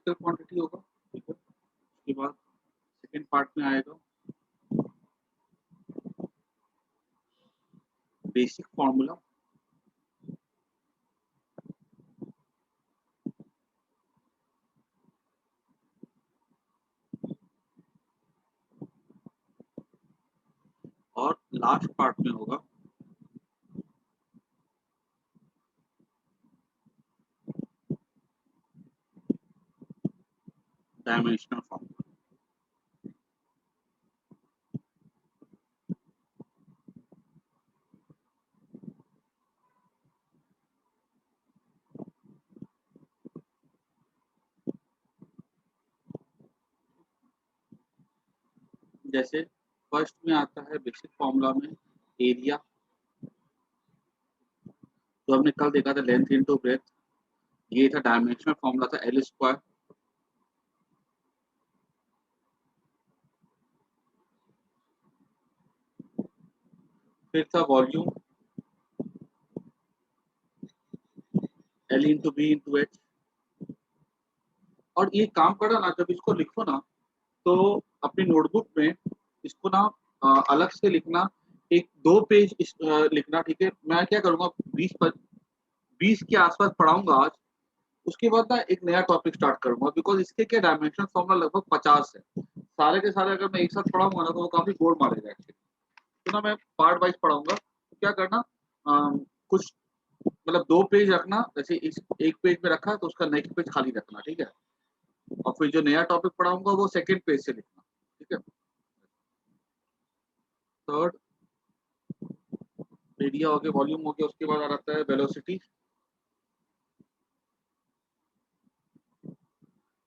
Numerical quantity होगा, ठीक है। उसके बाद सेकंड पार्ट में आएगा बेसिक फॉर्मूला, और लास्ट पार्ट में होगा डायमेंशनल फॉर्मूला। जैसे फर्स्ट में आता है बेसिक फॉर्मूला में एरिया, जो हमने कल देखा था लेंथ इनटू ब्रेथ। ये था डायमेंशनल फॉर्मूला था एल स्क्वायर। फिर था volume L into B into H. और ये काम करो ना, जब इसको लिखो ना तो अपनी नोटबुक में इसको ना अलग से लिखना, एक 2 पेज लिखना, ठीक है। मैं क्या करूंगा 20 के आसपास पढ़ाऊंगा आज। उसके बाद ना एक नया टॉपिक स्टार्ट करूंगा, बिकॉज इसके क्या डायमेंशन फॉर्मूला लगभग 50 है। सारे के सारे अगर मैं एक साथ पढ़ाऊंगा ना तो वो काफी बोर मारेगा एक्चुअली। तो ना मैं पार्ट वाइज पढ़ाऊंगा। तो क्या करना, कुछ मतलब 2 पेज रखना, जैसे इस एक पेज में रखा तो उसका नेक्स्ट पेज खाली रखना, ठीक है। और फिर जो नया टॉपिक पढ़ाऊंगा वो सेकंड पेज से लिखना, ठीक है। थर्ड एरिया हो गया, वॉल्यूम हो गया, उसके बाद आ जाता है वेलोसिटी।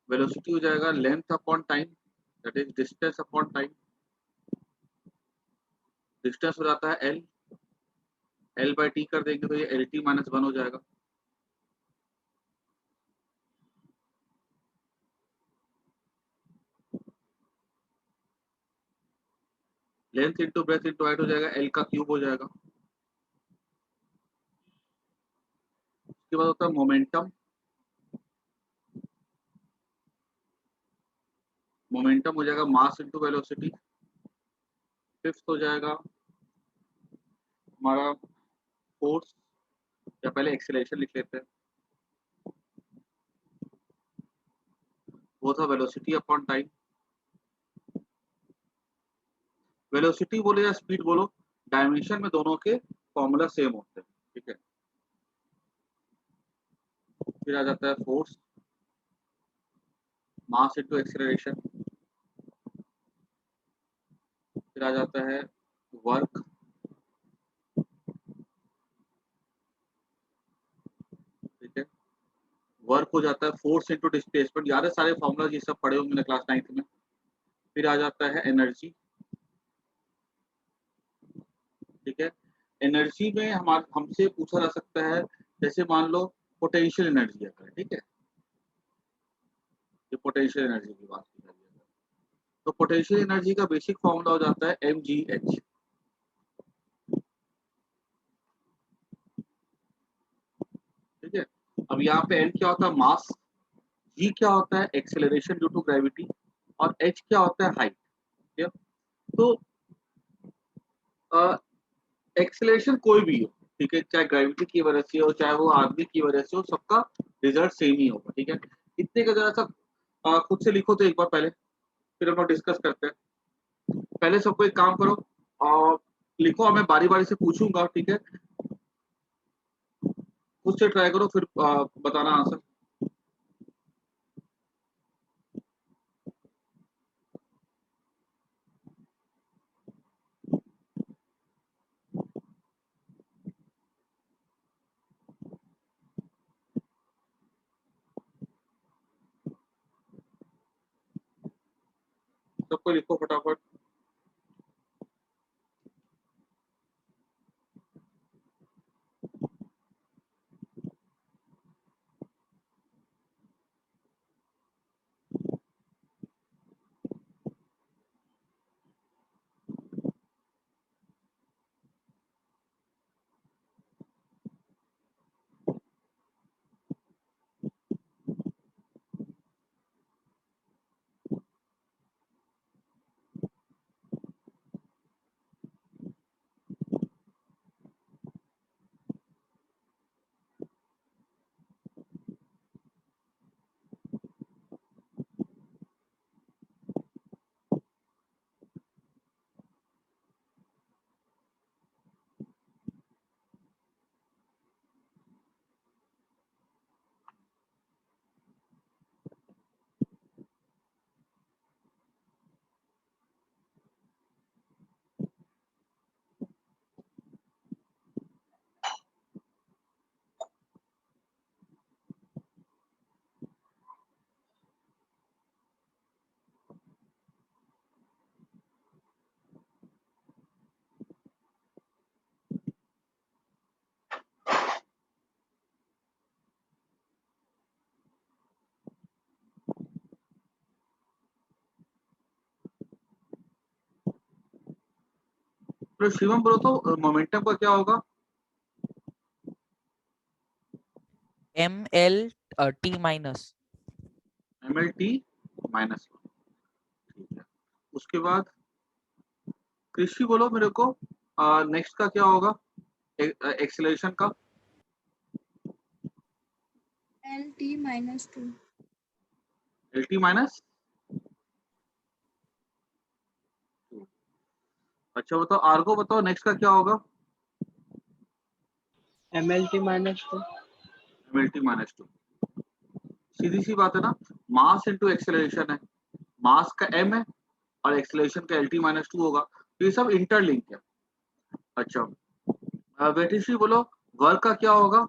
वेलोसिटी हो जाएगा length upon time, that is distance upon time. Distance हो जाता है एल, एल बाई टी कर देंगे तो ये एल टी माइनस 1 हो जाएगा। Length into breadth into height हो जाएगा, एल का क्यूब हो जाएगा। उसके बाद होता है मोमेंटम, मोमेंटम हो जाएगा मास इंटू वेलोसिटी। फिफ्थ हो जाएगा हमारा फोर्स, या पहले एक्सेलरेशन लिख लेते हैं, वो था वेलोसिटी अपॉन टाइम। वेलोसिटी बोलो या स्पीड बोलो, डायमेंशन में दोनों के फॉर्मूला सेम होते हैं, ठीक है। फिर आ जाता है फोर्स, मास इंटू एक्सेलरेशन। फिर आ जाता है वर्क, ठीक है। वर्क हो जाता है फोर्स इंटू डिस्प्लेसमेंट, याद है सारे फॉर्मूला ये सब पढ़े होंगे क्लास 9th में। फिर आ जाता है एनर्जी, ठीक है। एनर्जी में हमारे हमसे पूछा जा सकता है, जैसे मान लो पोटेंशियल एनर्जी है, ठीक है। ये पोटेंशियल एनर्जी की बात की जा रही है। तो पोटेंशियल एनर्जी का बेसिक फॉर्मूला हो जाता है एम जी एच, ठीक है। अब यहाँ पे एन क्या होता है मास, जी क्या होता है एक्सेलरेशन ड्यू टू ग्रेविटी, और एच क्या होता है हाइट, ठीक है। तो एक्सेलरेशन कोई भी हो, ठीक है, चाहे ग्रेविटी की वजह से हो चाहे वो आदमी की वजह से हो, सबका रिजल्ट सेम ही होगा, ठीक है। इतने का जरा सा खुद से लिखो तो एक बार पहले, फिर हम लोग डिस्कस करते हैं। पहले सबको एक काम करो और लिखो, और मैं बारी बारी से पूछूंगा, ठीक है। खुद से ट्राई करो, फिर बताना आंसर। सबको लिखो फटाफट। तो शिवम बोलो तो मोमेंटम का क्या होगा? MLT minus. MLT minus. ठीक है, उसके बाद कृषि बोलो मेरे को, नेक्स्ट का क्या होगा एक्सेलरेशन का? LT -2। LT minus. अच्छा बताओ, आर्गो बताओ नेक्स्ट का क्या होगा? MLT -2। MLT -2। सीधी सी बात है ना, मास इनटू एक्सेलरेशन है, मास का m है और एक्सेलरेशन का LT-2 होगा, तो ये सब इंटरलिंक है। अच्छा बेटिश्री बोलो, वर्क का क्या होगा?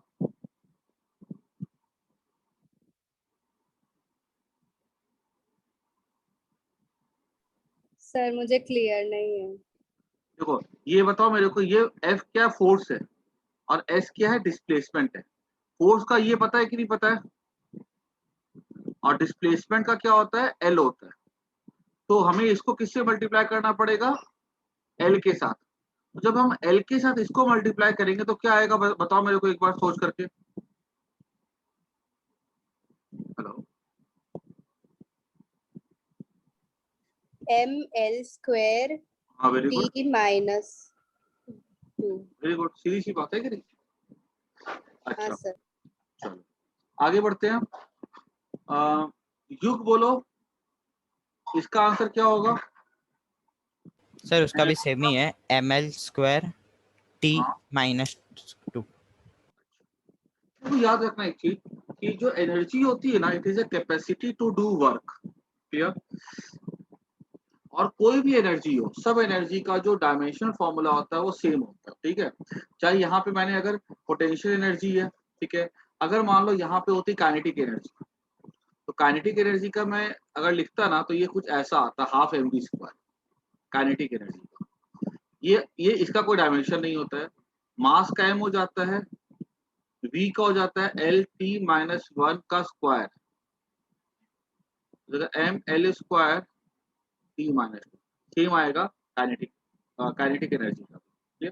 सर मुझे क्लियर नहीं है। देखो ये बताओ मेरे को, ये F क्या फोर्स है और S क्या है डिस्प्लेसमेंट है। फोर्स का ये पता है कि नहीं पता है, और डिस्प्लेसमेंट का क्या होता है, L होता है। तो हमें इसको किससे मल्टीप्लाई करना पड़ेगा, L के साथ। तो जब हम L के साथ इसको मल्टीप्लाई करेंगे तो क्या आएगा, बताओ मेरे को एक बार सोच करके। हेलो, ML² हाँ very good, T -2। Very good, सीधी सी बात है कि नहीं। हाँ अच्छा सर। चलो आगे बढ़ते हैं। युग बोलो, इसका आंसर क्या होगा? सर उसका भी सेम ही है, ML² T हाँ, -2। तो याद रखना एक चीज कि जो एनर्जी होती है ना, it is a capacity to do work. Clear? और कोई भी एनर्जी हो, सब एनर्जी का जो डायमेंशनल फॉर्मूला होता है वो सेम होता है। ठीक है, चाहे यहाँ पे मैंने अगर पोटेंशियल एनर्जी है, ठीक है, अगर मान लो यहाँ पे होती काइनेटिक एनर्जी, तो काइनेटिक एनर्जी का मैं अगर लिखता ना तो ये कुछ ऐसा आता, ½ mv², काइनेटिक एनर्जी का। ये इसका कोई डायमेंशन नहीं होता है। मास का m हो जाता है, v का हो जाता है LT-1 का स्क्वायर, ML² T-2 सेम आएगा काइनेटिक एनर्जी का। ठीक है,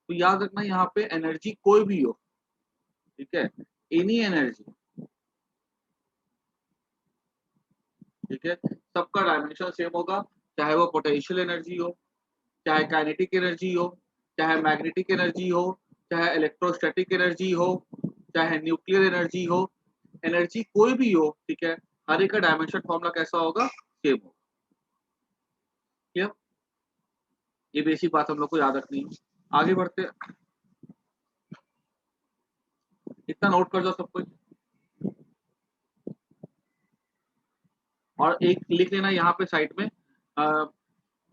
तो याद रखना यहाँ पे एनर्जी कोई भी हो, ठीक है, एनी एनर्जी, ठीक है, सबका डायमेंशन सेम होगा, चाहे वो पोटेंशियल एनर्जी हो, चाहे काइनेटिक एनर्जी हो, चाहे मैग्नेटिक एनर्जी हो, चाहे इलेक्ट्रोस्टैटिक एनर्जी हो, चाहे न्यूक्लियर एनर्जी हो, एनर्जी कोई भी हो, ठीक है, हर एक का डायमेंशन फॉर्मूला कैसा होगा, सेम होगा। ठीक है, ये बेसिक बात हम लोग को याद रखनी है। आगे बढ़ते हैं, इतना नोट कर दो सब कुछ, और एक लिख लेना यहाँ पे साइड में,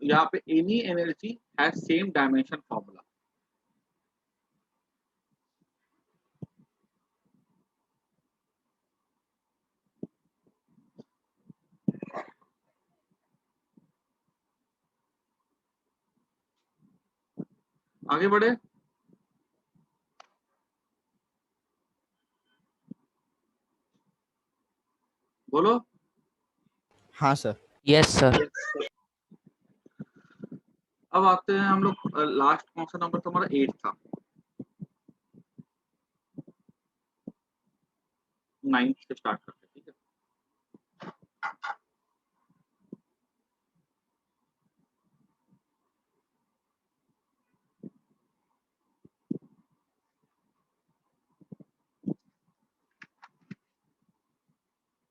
यहाँ पे any energy has same dimension formula. आगे बढ़े, बोलो। हाँ सर। Yes sir. अब आते हैं हम लोग, लास्ट कौन सा नंबर था हमारा, 8 था, 9 से स्टार्ट करते हैं। ठीक है,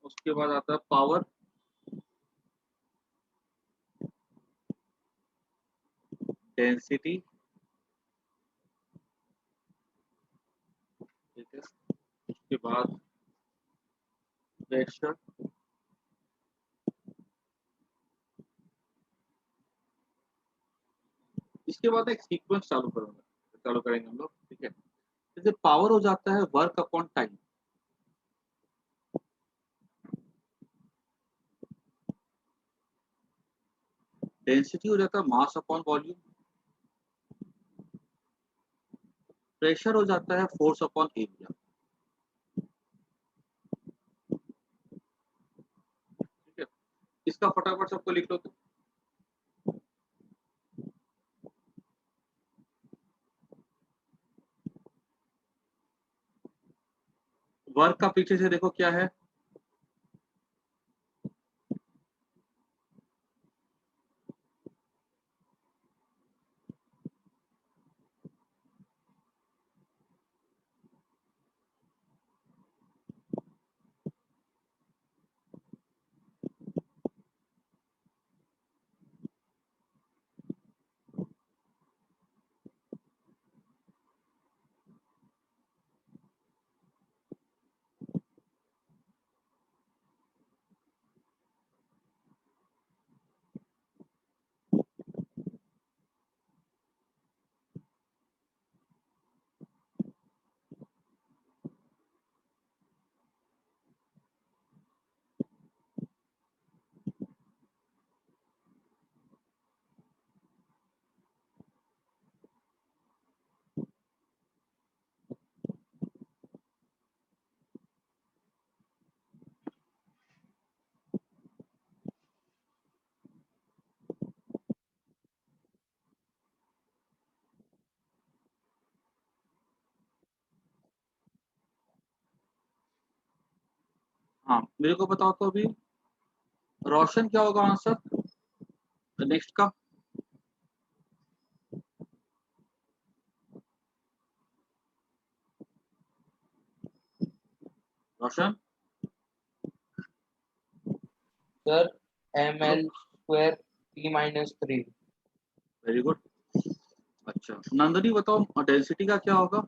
उसके बाद आता है पावर, डेंसिटी, ठीक है, उसके बाद प्रेशर, इसके बाद एक सीक्वेंस चालू करेंगे हम लोग। ठीक है, जैसे पावर हो जाता है वर्क अपॉन टाइम, डेंसिटी हो जाता है मास अपॉन वॉल्यूम, प्रेशर हो जाता है फोर्स अपॉन एरिया। ठीक है, इसका फटाफट सबको लिख लो तो। वर्क का पीछे से देखो क्या है, हाँ मेरे को बताओ तो अभी रोशन क्या होगा आंसर नेक्स्ट का? Roshan sir ml² t-3। Very good. अच्छा नंदनी बताओ डेंसिटी का क्या होगा?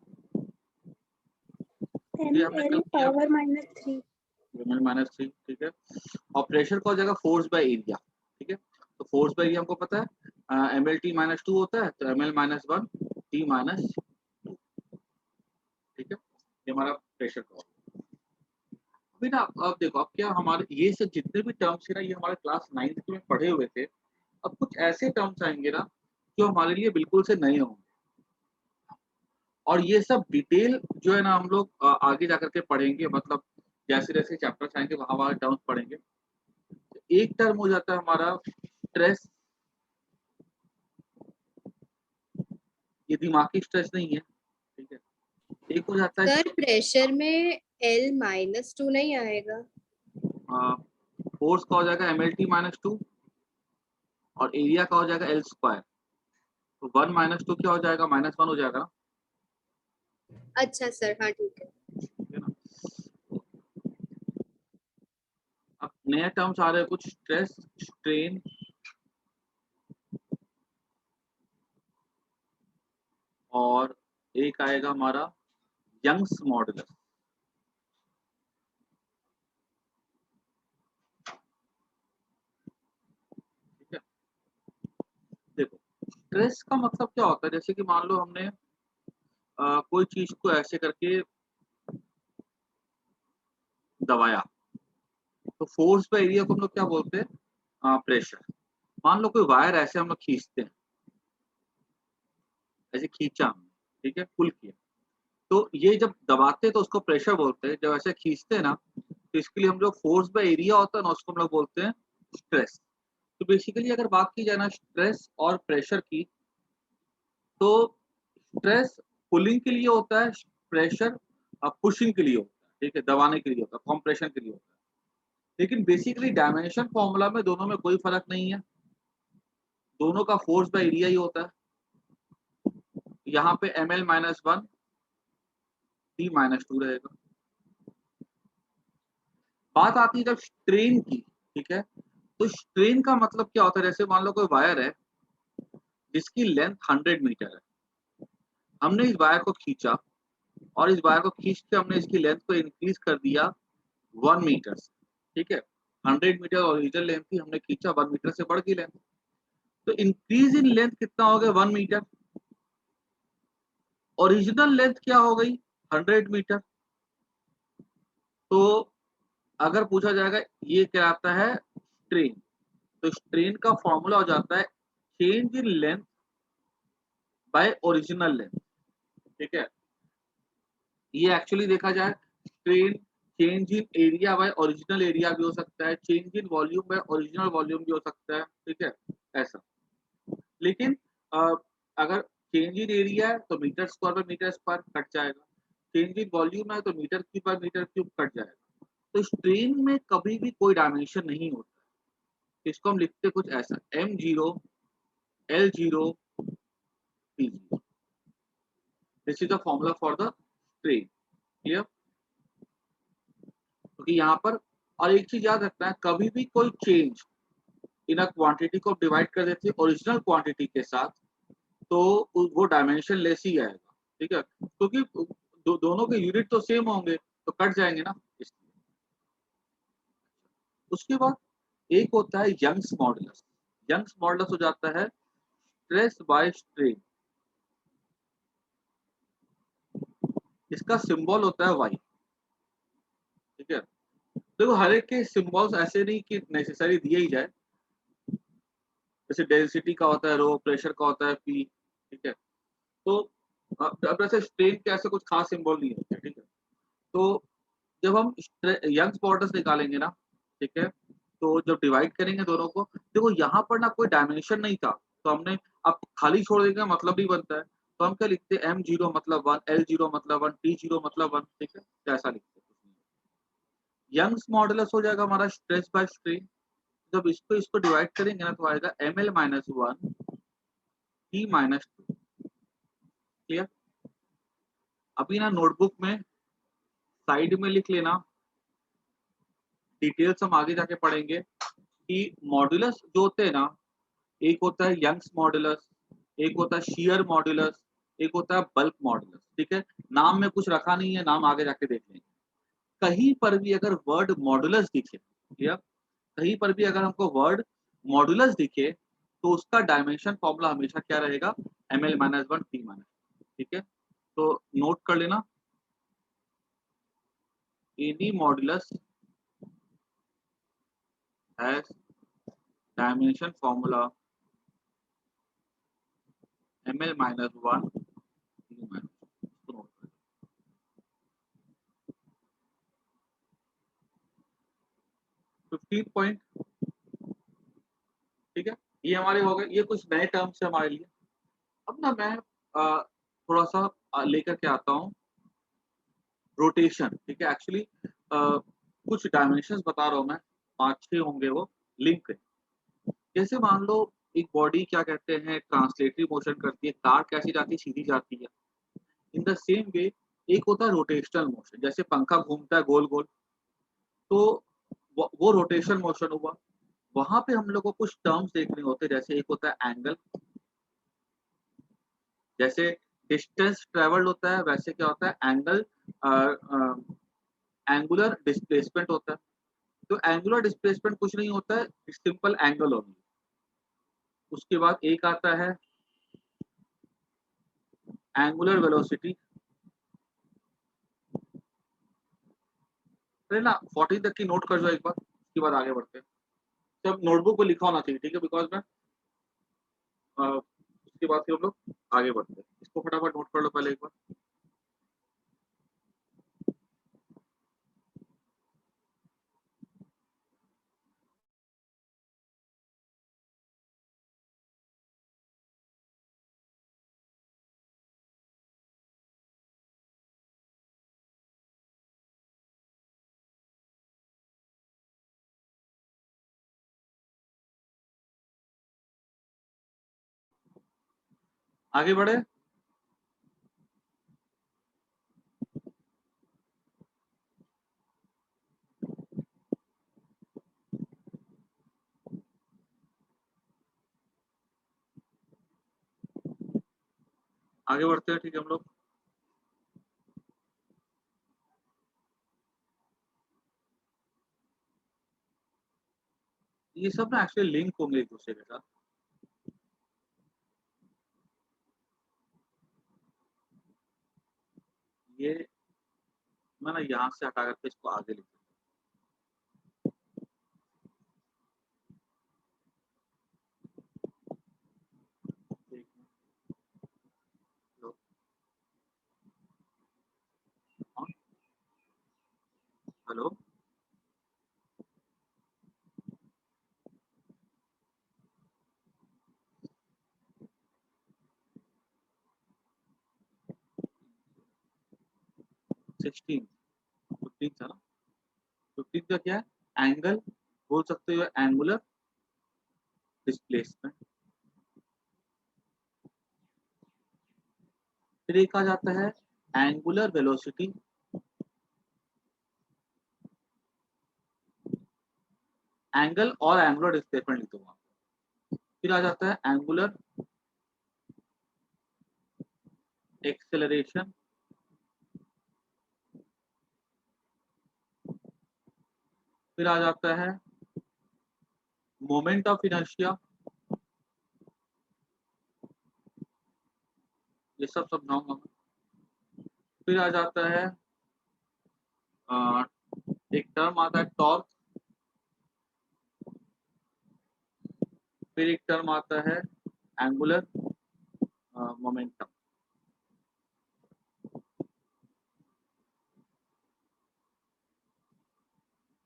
ये हमने कल किया पावर -3। -3, ठीक है। और प्रेशर का हो जाएगा फोर्स बाय एरिया, ठीक है। तो फोर्स बाय एरिया हमको पता है एम एल टी -2 होता है, तो ml-1 t-2, ठीक है। ये हमारा प्रेशर का होगा। अभी ना अब देखो, अब क्या हमारे ये सब जितने भी टर्म्स है ना, ये हमारे क्लास 9th में पढ़े हुए थे। अब कुछ ऐसे टर्म्स आएंगे ना जो हमारे लिए बिल्कुल से नए होंगे, और ये सब डिटेल जो है ना हम लोग आगे जाकर के पढ़ेंगे, मतलब जैसे जैसे चैप्टर्स आएंगे वहां वहां टर्म्स पढ़ेंगे। तो एक टर्म हो जाता है हमारा स्ट्रेस, ये दिमागी स्ट्रेस नहीं है, ठीक है। एक हो जाता है सर प्रेशर में L-2 नहीं आएगा? फोर्स का हो जाएगा mlt-2, और एरिया का हो जाएगा L²। तो 1 - 2 क्या हो जाएगा, -1 हो जाएगा ना, अच्छा सर, हाँ ठीक है। ठीक है ना। अब नए टर्म्स आ रहे हैं कुछ, स्ट्रेस, स्ट्रेन, और एक आएगा हमारा यंग्स मॉडुलस, ठीक है। देखो स्ट्रेस का मतलब क्या होता है, जैसे कि मान लो हमने कोई चीज को ऐसे करके दबाया, तो फोर्स पे एरिया को हम लोग क्या बोलते हैं, प्रेशर। मान लो कोई वायर ऐसे हम लोग खींचते हैं, ऐसे खींचा हमने, ठीक है, पुल किया, तो ये जब दबाते हैं तो उसको प्रेशर बोलते हैं, जब ऐसे खींचते हैं ना तो इसके लिए हम लोग फोर्स बाय एरिया होता है ना, उसको हम लोग बोलते हैं स्ट्रेस। तो बेसिकली अगर बात की जाए ना स्ट्रेस और प्रेशर की, तो स्ट्रेस पुलिंग के लिए होता है, प्रेशर पुशिंग के लिए होता है, ठीक है, दबाने के लिए होता है, कॉम्प्रेशन के लिए होता है। लेकिन बेसिकली डायमेंशन फॉर्मूला में दोनों में कोई फर्क नहीं है, दोनों का फोर्स बाय एरिया ही होता है। यहाँ पे ml-1 t-2 रहेगा। बात आती है जब स्ट्रेन की, ठीक है, तो स्ट्रेन का मतलब क्या होता है, जैसे मान लो कोई वायर है जिसकी लेंथ 100 मीटर है, हमने इस वायर को खींचा, और इस वायर को खींच के हमने इसकी लेंथ को इंक्रीज कर दिया 1 मीटर से, ठीक है। 100 मीटर ओरिजिनल लेंथ थी, हमने खींचा 1 मीटर से बढ़ गई लेंथ, तो इंक्रीज इन लेंथ कितना हो गया, 1 मीटर। ओरिजिनल लेंथ क्या हो गई, 100 मीटर। तो अगर पूछा जाएगा ये क्या आता है स्ट्रेन, तो स्ट्रेन का फॉर्मूला हो जाता है change in length bye original length, ठीक है। ये एक्चुअली देखा जाए strain change in area bye original area भी हो सकता है, change in volume by original volume भी हो सकता है, ठीक है, ऐसा। लेकिन अगर चेंज इन एरिया है तो metre square by metre square cut जाएगा, चेंज इन वॉल्यूम है तो metre cube by metre cube cut जाएगा। तो स्ट्रेन में कभी भी कोई डायमेंशन नहीं होता है। इसको हम लिखते कुछ ऐसा m0 l0 p0। This is the formula for the strain. Clear? क्योंकि यहाँ पर और एक चीज याद रखना है, कभी भी कोई चेंज इन अ क्वांटिटी को डिवाइड कर देती है ओरिजिनल क्वांटिटी के साथ, तो वो डायमेंशन लेस ही आएगा। ठीक है, क्योंकि दोनों के यूनिट तो सेम होंगे तो कट जाएंगे ना, इसलिए। उसके बाद एक होता है यंग्स मॉडुलस। यंग्स मॉडुलस हो जाता है स्ट्रेस बाय स्ट्रेन। इसका सिंबल होता है वाई। ठीक है, देखो हर एक के सिंबल्स ऐसे नहीं कि नेसेसरी दिए ही जाए। जैसे डेंसिटी का होता है रो, प्रेशर का होता है पी। ठीक है, तो अब ऐसे स्ट्रेन के ऐसे कुछ खास सिंबल नहीं होते। ठीक है, तो जब हम यंग्स मॉडुलस निकालेंगे ना, ठीक है, तो जब डिवाइड करेंगे दोनों को, देखो यहाँ पर ना कोई डायमेंशन नहीं था, तो हमने अब खाली छोड़ देंगे मतलब नहीं बनता है, तो हम क्या लिखते हैं m0 मतलब 1, l0 मतलब 1, t0 मतलब 1। ठीक है, तो ऐसा लिखते हैं। यंग्स मॉडुलस हो जाएगा हमारा स्ट्रेस बाय स्ट्रेन। जब इसको इसको डिवाइड करेंगे ना तो आएगा ml minus 1 t minus 2। Clear? अभी ना नोटबुक में साइड में लिख लेना, डिटेल्स हम आगे जाके पढ़ेंगे कि मॉडुलस जो होते हैं ना, एक होता है यंग्स मॉडुलस, एक होता है शियर मॉडुलस, एक होता है बल्क मॉडुलस। ठीक है, नाम में कुछ रखा नहीं है, नाम आगे जाके देख लेंगे। कहीं पर भी अगर वर्ड मॉडुलस दिखे, या कहीं पर भी अगर हमको वर्ड मॉडुलस दिखे, तो उसका डायमेंशन फॉर्मूला हमेशा क्या रहेगा, ml माइनस 1 t माइनस। ठीक है, तो नोट कर लेना, any modulus has dimension formula ml minus 1 t minus. 15 point. ठीक है, ये हमारे हो गए, ये कुछ नए टर्म्स है हमारे लिए। अब ना मैं थोड़ा सा लेकर के आता हूँ रोटेशन। ठीक है, एक्चुअली कुछ डायमेंशंस बता रहा हूँ मैं, 5-6 होंगे वो लिंक। जैसे मान लो एक बॉडी क्या कहते हैं ट्रांसलेटरी मोशन करती है, कार कैसी जाती है, सीधी जाती है। इन द सेम वे एक होता है रोटेशनल मोशन, जैसे पंखा घूमता है गोल गोल, तो वो रोटेशन मोशन हुआ। वहां पे हम लोग को कुछ टर्म्स देखने होते हैं, जैसे एक होता है एंगल। जैसे डिस्टेंस ट्रेवल्ड होता है, वैसे क्या होता है एंगल, एंगुलर डिस्प्लेसमेंट होता है। तो एंगुलर डिस्प्लेसमेंट कुछ नहीं होता है, सिंपल एंगल होगी। उसके बाद एक आता है एंगुलर वेलोसिटी। है ना, 14 तक की नोट कर जो एक बार, उसके बाद आगे बढ़ते हैं। सब नोटबुक में लिखा होना चाहिए। ठीक है, बिकॉज में उसके बाद फिर हम लोग आगे बढ़ते हैं। इसको फटाफट नोट कर लो पहले एक बार। आगे बढ़े। आगे बढ़ते हैं। ठीक है, हम लोग ये सब ना एक्चुअली लिंक होंगे एक दूसरे के साथ। ये मैं ना यहाँ से हटा करके इसको आगे लिख देता हूँ। हेलो, 16 15 था ना, 15 का क्या है एंगल, बोल सकते हो एंगुलर डिस्प्लेसमेंट। फिर एक आ जाता है एंगुलर वेलोसिटी, एंगल और एंगुलर डिस्प्लेसमेंट लिख दूंगा। फिर आ जाता है एंगुलर एक्सेलरेशन, फिर आ जाता है मोमेंट ऑफ इनर्शिया, ये सब समझाऊंगा मैं। फिर आ जाता है एक टर्म आता है टॉर्क, फिर एक टर्म आता है एंगुलर मोमेंटम।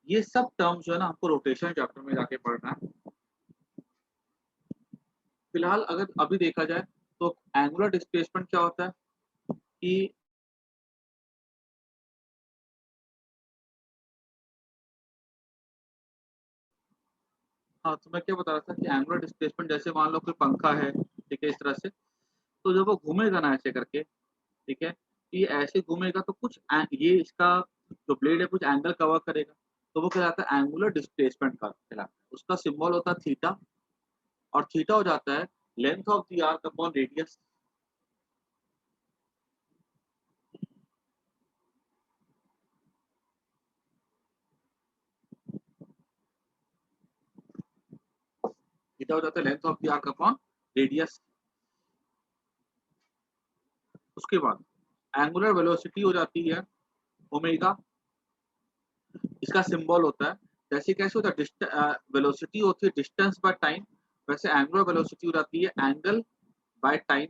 ये सब टर्म्स जो है ना आपको रोटेशन चैप्टर में जाके पढ़ना है। फिलहाल अगर अभी देखा जाए तो एंगुलर डिस्प्लेसमेंट क्या होता है कि हाँ, तो मैं क्या बता रहा था कि एंगुलर डिस्प्लेसमेंट जैसे मान लो कोई पंखा है, ठीक है, इस तरह से, तो जब वो घूमेगा ना ऐसे करके, ठीक है, ये ऐसे घूमेगा तो कुछ ये इसका जो ब्लेड है कुछ एंगल कवर करेगा, तो वो कहलाता है एंगुलर डिस्प्लेसमेंट का कहलाता है। उसका सिंबल होता है थीटा, और थीटा हो जाता है length of the arc upon radius. Theta हो जाता है length of the arc upon radius. उसके बाद एंगुलर वेलोसिटी हो जाती है ओमेगा, इसका सिंबल होता है, जैसे कैसे होता है वेलोसिटी होती है डिस्टेंस बाय टाइम, वैसे एंगुलर वेलोसिटी हो जाती है angle by time.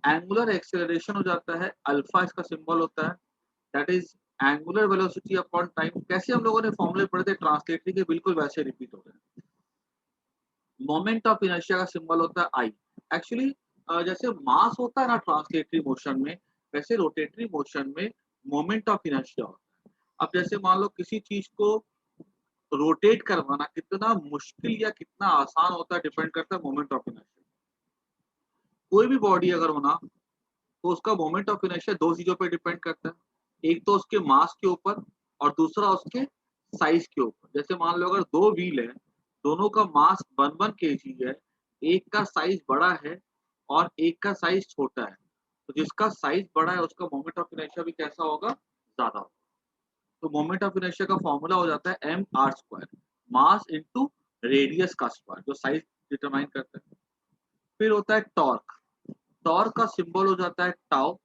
Angular acceleration हो जाता है अल्फा, इसका सिंबल होता है, that is angular velocity upon time. कैसे हम लोगों ने फॉर्मूले पढ़े थे ट्रांसलेटरी के, बिल्कुल वैसे रिपीट हो रहे हैं। मोमेंट ऑफ इनर्शिया का सिंबल होता है आई। एक्चुअली जैसे मास होता है ना ट्रांसलेटरी मोशन में, वैसे रोटेटरी मोशन में मोमेंट ऑफ इनर्शिया होता है। अब जैसे मान लो किसी चीज को रोटेट करवाना कितना मुश्किल या कितना आसान होता है, डिपेंड करता है मोमेंट ऑफ इनर्शिया। कोई भी बॉडी अगर होना तो उसका मोमेंट ऑफ इनर्शिया दो चीजों पर डिपेंड करता है, एक तो उसके मास के ऊपर और दूसरा उसके साइज के ऊपर। जैसे मान लो अगर दो व्हील है, दोनों का मास 1 kg है, एक का साइज बड़ा है और एक का साइज छोटा है, तो जिसका साइज बड़ा है उसका मोमेंट ऑफ इनर्शिया भी कैसा होगा, ज्यादा होगा। तो मोमेंट ऑफ इनर्शिया का फॉर्मूला हो जाता है mr², मास इनटू रेडियस का स्क्वायर, जो साइज डिटरमाइन करता है। फिर होता है टॉर्क, टॉर्क का सिंबल हो जाता है टाउ।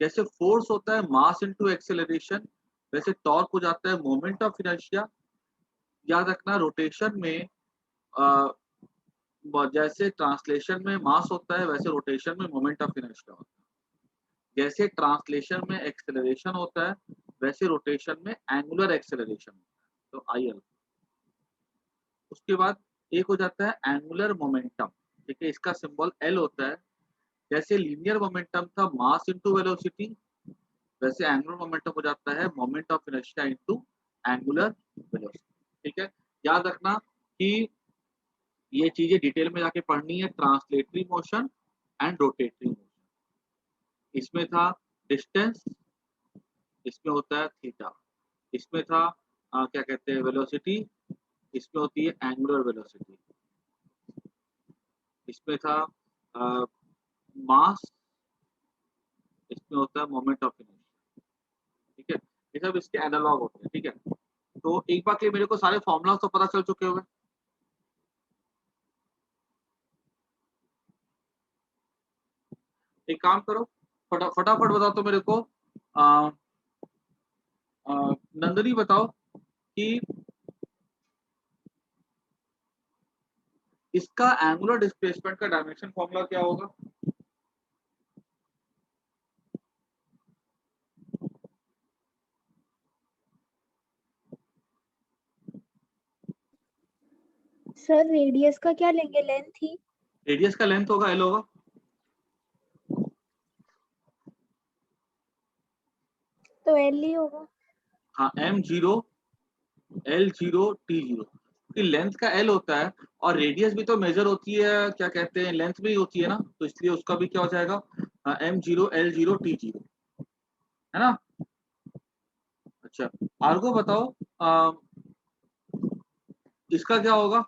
जैसे फोर्स होता है मास इनटू एक्सेलरेशन, वैसे टॉर्क हो जाता है मोमेंट ऑफ इनर्शिया। याद रखना रोटेशन में जैसे ट्रांसलेशन में मास होता है, वैसे रोटेशन में मोमेंट ऑफ इनर्शिया होता है। जैसे ट्रांसलेशन में एक्सेलरेशन होता है, वैसे रोटेशन में एंगुलर एक्सेलरेशन होता है, तो आई एल। उसके बाद एक हो जाता है एंगुलर मोमेंटम, ठीक है, इसका सिंबल एल होता है। जैसे लीनियर मोमेंटम था मास इनटू वेलोसिटी, वैसे एंगुलर मोमेंटम हो जाता है moment of inertia into angular velocity. ठीक है, याद रखना कि ये चीजें डिटेल में जाके पढ़नी है, translatory motion and rotatory motion. इसमें था डिस्टेंस, इसमें होता है थीटा, इसमें था क्या कहते हैं वेलोसिटी, इसमें होती है एंगुलर वेलोसिटी, इसमें था मास, इसमें होता है मोमेंट ऑफ इनर्शिया। ठीक है, ये सब इसके एनालॉग होते हैं। ठीक है, तो एक बार के मेरे को सारे फॉर्मूला तो पता चल चुके होंगे। एक काम करो, फटाफट बताओ तो मेरे को आ, नंदनी बताओ कि इसका एंगुलर डिस्प्लेसमेंट का डायमेंशन फॉर्मूला क्या होगा। सर रेडियस का क्या लेंगे, लेंथ ही? रेडियस का लेंथ होगा एल होगा। तो एल ही होगा। हाँ m0 l0 t0, क्योंकि लेंथ का l होता है और रेडियस भी तो मेजर होती है, क्या कहते हैं, लेंथ में ही होती है ना, तो इसलिए उसका भी क्या हो जाएगा m0 l0 t0, है ना। अच्छा, आर्गो बताओ, इसका क्या होगा।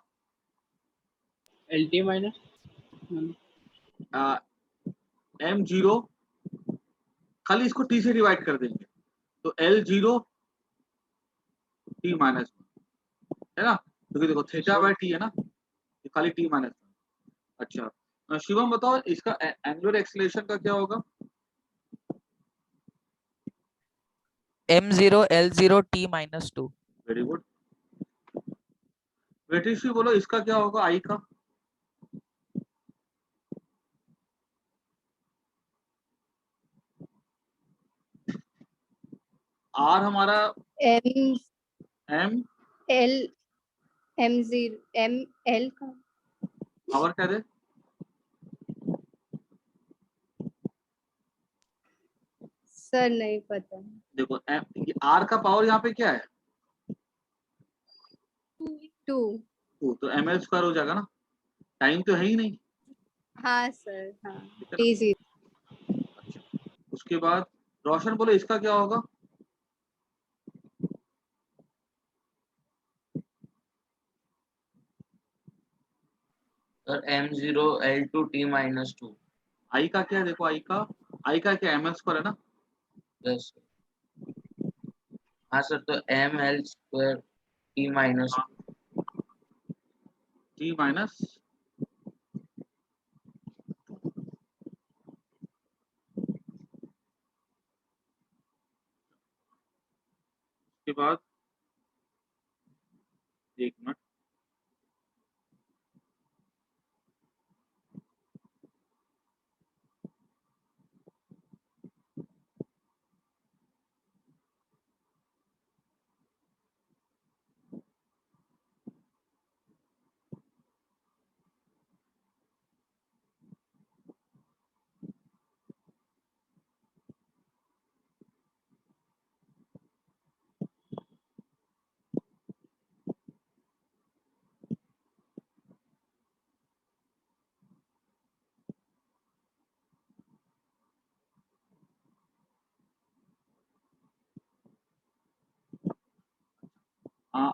LT माइनस m0 खाली इसको t से डिवाइड कर देंगे तो l0 t माइनस, है ना, क्योंकि देखो थीटा बाय t है ना, ये खाली t माइनस। अच्छा, शिवम बताओ इसका एंगुलर एक्सीलरेशन का क्या होगा। m0 l0 t minus 2। Very good. वेटेश्वी बोलो इसका क्या होगा, आई का। आर हमारा M M, L M0 M L का पावर क्या दे, सर नहीं पता। देखो आर का पावर यहाँ पे क्या है 2। 2, तो एम एल स्क्वायर हो जाएगा ना, टाइम तो है ही नहीं, हाँ सर, हाँ ठीक है ना। T0 अच्छा, उसके बाद रोशन बोलो इसका क्या होगा। Sir m0 l2 t minus 2। आई का क्या है, देखो आई का क्या एम एल स्क्वायर है ना। यस हाँ सर, तो m l square t minus T minus, उसके बाद एक मिनट,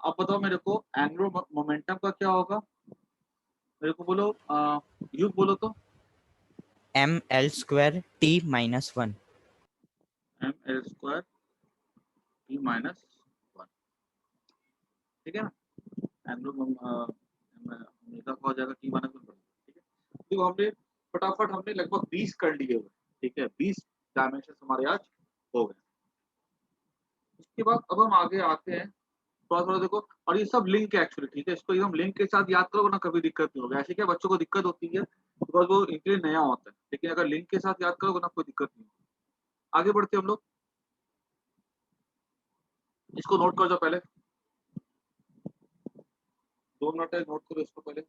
अब बताओ मेरे को एंगुलर मोमेंटम का क्या होगा, मेरे को बोलो, युग बोलो तो। M L square T minus 1। M L square T minus 1, ठीक है ना। एंगुलर ओमेगा का हो जाएगा टी माइनस 1, ठीक है। देखो हमने फटाफट हमने लगभग 20 कर लिए हुए, ठीक है, 20 डायमेंशन हमारे आज हो गए। उसके बाद अब हम आगे आते हैं, थोड़ा थोड़ा देखो, और ये सब लिंक है एक्चुअली, ठीक है, इसको एकदम लिंक के साथ याद करोगे ना, कभी दिक्कत नहीं होगा। ऐसे क्या बच्चों को दिक्कत होती है बिकॉज वो इनके लिए नया होता है, लेकिन अगर लिंक के साथ याद करोगे ना कोई दिक्कत नहीं होगी। आगे बढ़ते हम लोग, इसको नोट कर जाओ पहले, 2 मिनट है, नोट करो इसको पहले।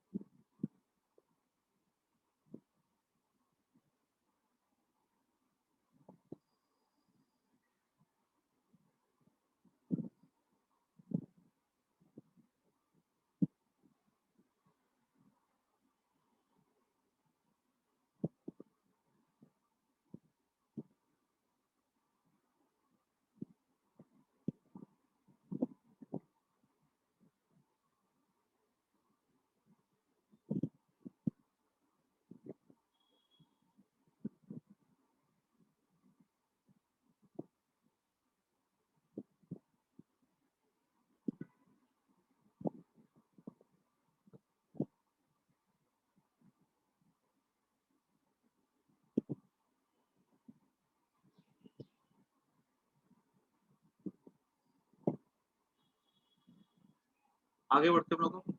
आगे बढ़ते हम लोग,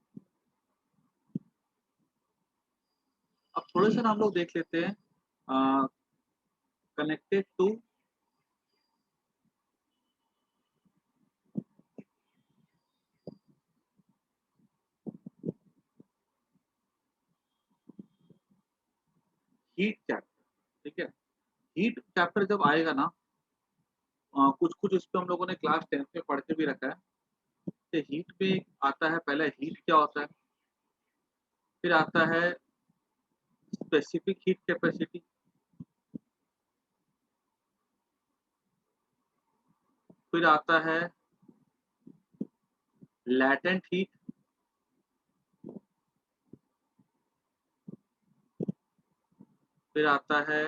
अब थोड़े से ना हम लोग देख लेते हैं कनेक्टेड टू हीट चैप्टर, ठीक है। हीट चैप्टर जब आएगा ना, कुछ कुछ इस पे हम लोगों ने क्लास 10th में पढ़ के भी रखा है। तो हीट में आता है, पहला हीट क्या होता है, फिर आता है स्पेसिफिक हीट कैपेसिटी, फिर आता है लैटेंट हीट, फिर आता है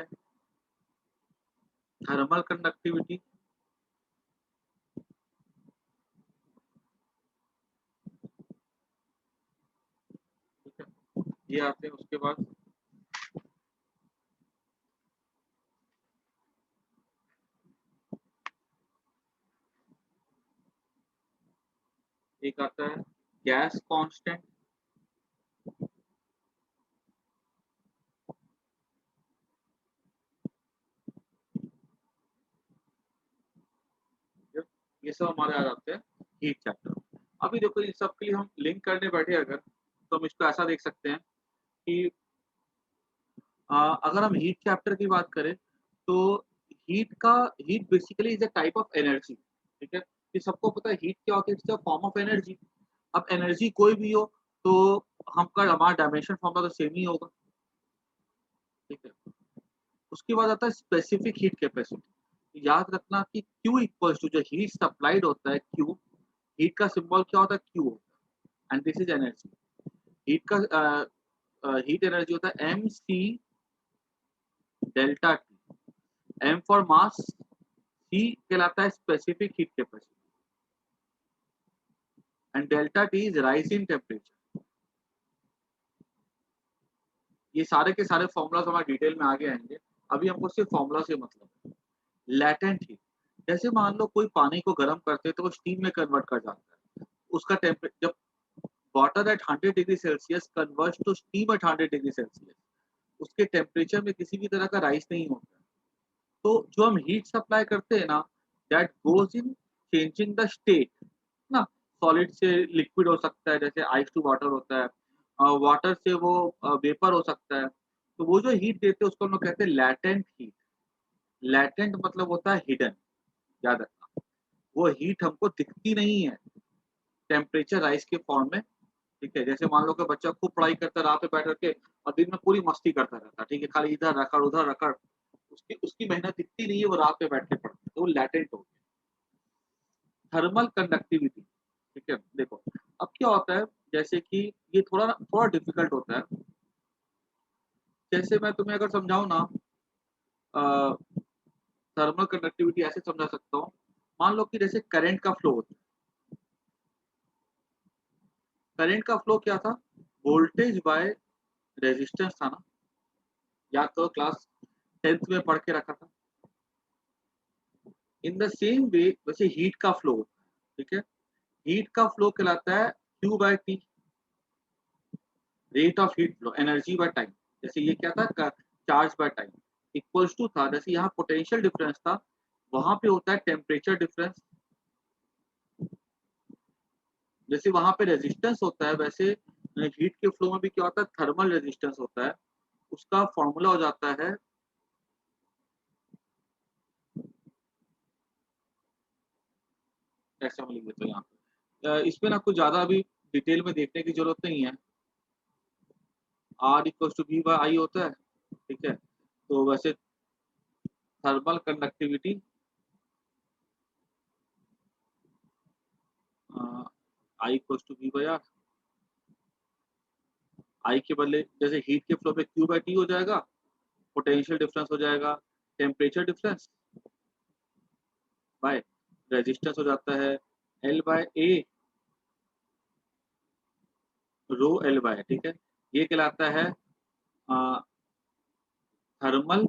थर्मल कंडक्टिविटी, ठीक है, ये आते हैं। उसके बाद एक आता है गैस कांस्टेंट, ये सब हमारे आ जाते हैं हीट चैप्टर। अभी देखो इन सब के लिए हम लिंक करने बैठे अगर, तो हम इसको ऐसा देख सकते हैं कि अगर हम हीट चैप्टर की बात करें तो heat basically is a type of energy, ठीक है। ये सबको पता है हीट क्या होती है, it's a form of energy. अब एनर्जी कोई भी हो तो हमारा डायमेंशन फॉर्मूला तो सेम ही होगा, ठीक है। उसके बाद आता है स्पेसिफिक हीट कैपेसिटी। याद रखना कि Q इक्वल्स टू जो हीट सप्लाइड होता है, Q हीट का सिंबल क्या होता है, Q होता है, and this is energy. Heat का हीट एनर्जी होता है mc delta T. m for mass, c कहलाता है specific heat capacity, and delta T is rise in temperature. ये सारे के सारे फॉर्मूलाज हमारे डिटेल में आगे आएंगे, अभी हमको सिर्फ फॉर्मूला से मतलब है। लैटेंट हीट, जैसे मान लो कोई पानी को गर्म करते हैं तो वो स्टीम में कन्वर्ट कर जाता है, उसका टेम्परेचर जब water at 100 degree Celsius converts to steam at 100 degree Celsius, उसके टेम्परेचर में किसी भी तरह का राइज नहीं होता। तो जो हम हीट सप्लाई करते हैं ना, that goes in changing the state ना। सॉलिड से लिक्विड हो सकता है, जैसे आइस टू वाटर होता है, वाटर से वो वेपर हो सकता है। तो वो जो हीट देते हैं उसको हम लोग कहते हैं लैटेंट हीट। लैटेंट मतलब होता है हिडन, याद रखना। वो हीट हमको दिखती नहीं है टेम्परेचर राइज के फॉर्म में, ठीक है। जैसे मान लो कि बच्चा खूब पढ़ाई करता है रात में बैठ करके और दिन में पूरी मस्ती करता रहता है, ठीक है, खाली इधर रखड़ उधर रखड़, उसकी उसकी मेहनत दिखती नहीं है, वो रात में बैठ के पढ़ता है, तो वो लैटेंट हो गया। थर्मल कंडक्टिविटी, ठीक है। देखो अब क्या होता है, जैसे कि ये थोड़ा थोड़ा डिफिकल्ट होता है। जैसे मैं तुम्हें अगर समझाऊं ना, थर्मल कंडक्टिविटी ऐसे समझा सकता हूँ। मान लो कि जैसे करंट का फ्लो होता है, करंट का फ्लो क्या था, वोल्टेज बाय रेजिस्टेंस था ना, याद करो क्लास 10th में पढ़ के रखा था। इन द सेम वे वैसे हीट का फ्लो होता है, ठीक है। हीट का फ्लो कहलाता है Q by T, rate of heat flow, energy by time. जैसे ये क्या था, charge by time equals to था, जैसे यहाँ पोटेंशियल डिफरेंस था, वहां पे होता है टेम्परेचर डिफरेंस। जैसे वहां पे रेजिस्टेंस होता है, वैसे हीट के फ्लो में भी क्या होता है, थर्मल रेजिस्टेंस होता है। उसका फॉर्मूला हो जाता है ऐसा, हम लिख देते हैं यहाँ पे। इसमें ना कुछ ज्यादा अभी डिटेल में देखने की जरूरत नहीं है। R equal to V by I होता है, ठीक है। तो वैसे thermal conductivity I equal to V by R, I के बदले जैसे हीट के फ्लो में क्यू बाई टी हो जाएगा, पोटेंशियल डिफरेंस हो जाएगा टेम्परेचर डिफरेंस बाय रेजिस्टेंस हो जाता है L by A row L bye, ठीक है। ये कहलाता है थर्मल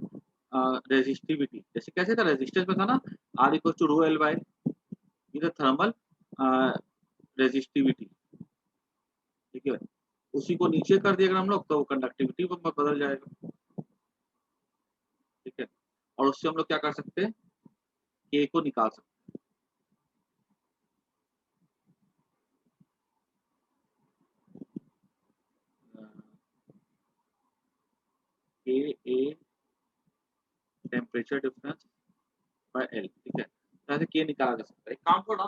रेजिस्टिविटी। जैसे कैसे था, रेजिस्टेंस में था ना, R equal to rho L by, ये था थर्मल रेजिस्टिविटी, ठीक है। उसी को नीचे कर दिया अगर हम लोग तो कंडक्टिविटी बदल जाएगा, ठीक है। और उससे हम लोग क्या कर सकते हैं, के को निकाल सकते हैं। के a temperature difference by L, ठीक है। ऐसे के निकाला जा सकता है। एक काम करो ना,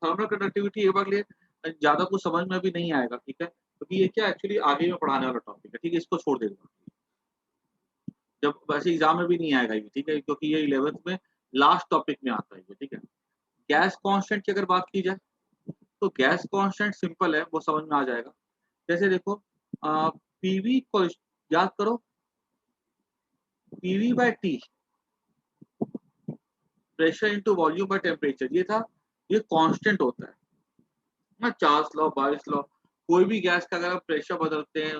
थर्मल कंडक्टिविटी एक बार लिए ज्यादा कुछ समझ में भी नहीं आएगा, ठीक है, क्योंकि ये क्या एक्चुअली आगे में पढ़ाने वाला टॉपिक है, ठीक है, इसको छोड़ देगा, जब वैसे एग्जाम में भी नहीं आएगा ये, ठीक है, क्योंकि ये 11th में लास्ट टॉपिक में आता है ये, ठीक है। गैस कांस्टेंट की अगर बात की जाए तो गैस कांस्टेंट सिंपल है, वो समझ में आ जाएगा। जैसे देखो पीवी को याद करो, PV by T, pressure into volume by temperature, ये था, ये कांस्टेंट होता है ना, चार्ल्स लॉ, बारिश लॉ। कोई भी गैस का अगर आप प्रेशर बदलते हैं